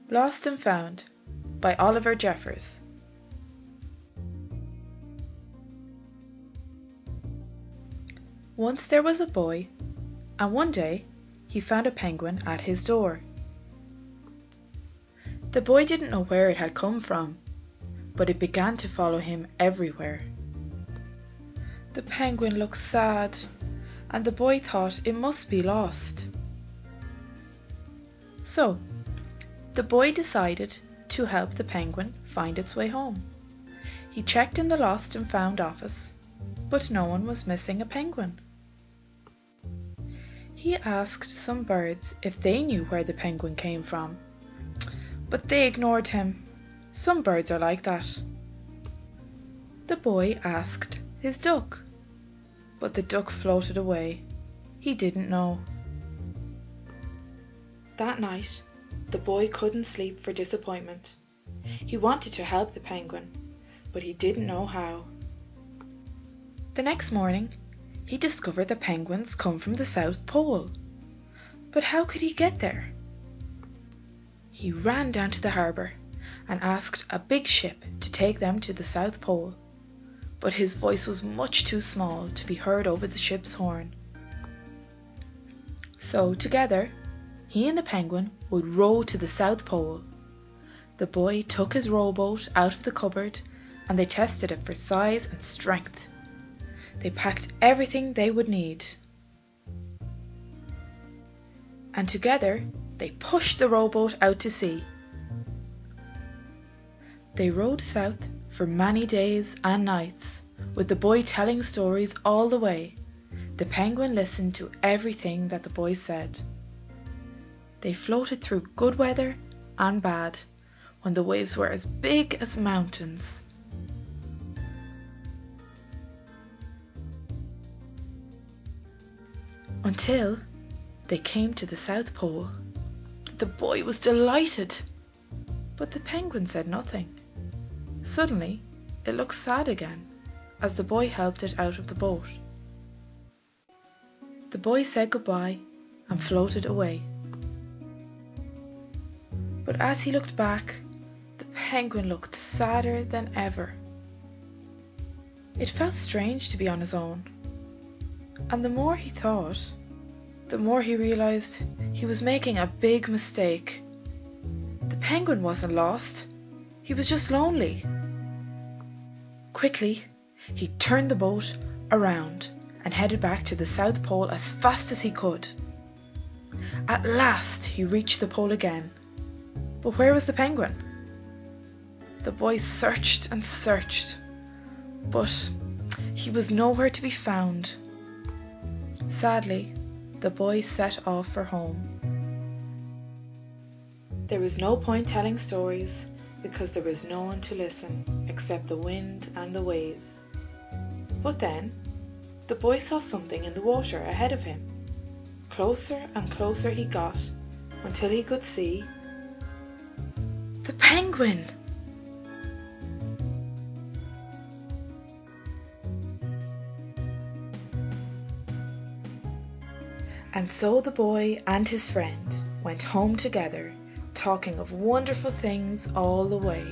Lost and Found by Oliver Jeffers. Once there was a boy, and one day he found a penguin at his door. The boy didn't know where it had come from, but it began to follow him everywhere. The penguin looked sad, and the boy thought it must be lost. So, the boy decided to help the penguin find its way home. He checked in the Lost and Found office, but no one was missing a penguin. He asked some birds if they knew where the penguin came from, but they ignored him. Some birds are like that. The boy asked his duck, but the duck floated away. He didn't know. That night, the boy couldn't sleep for disappointment. He wanted to help the penguin, but he didn't know how. The next morning, he discovered that penguins come from the South Pole. But how could he get there? He ran down to the harbour and asked a big ship to take them to the South Pole, but his voice was much too small to be heard over the ship's horn. So together, he and the penguin would row to the South Pole. The boy took his rowboat out of the cupboard and they tested it for size and strength. They packed everything they would need. And together, they pushed the rowboat out to sea. They rowed south for many days and nights, with the boy telling stories all the way. The penguin listened to everything that the boy said. They floated through good weather and bad, when the waves were as big as mountains. Until they came to the South Pole. The boy was delighted, but the penguin said nothing. Suddenly, it looked sad again, as the boy helped it out of the boat. The boy said goodbye and floated away. But as he looked back, the penguin looked sadder than ever. It felt strange to be on his own, and the more he thought, the more he realized he was making a big mistake. The penguin wasn't lost, he was just lonely. Quickly, he turned the boat around and headed back to the South Pole as fast as he could. At last, he reached the pole again. But where was the penguin? The boy searched and searched, but he was nowhere to be found. Sadly, the boy set off for home. There was no point telling stories because there was no one to listen except the wind and the waves. But then, the boy saw something in the water ahead of him. Closer and closer he got until he could see the penguin. And so the boy and his friend went home together, talking of wonderful things all the way.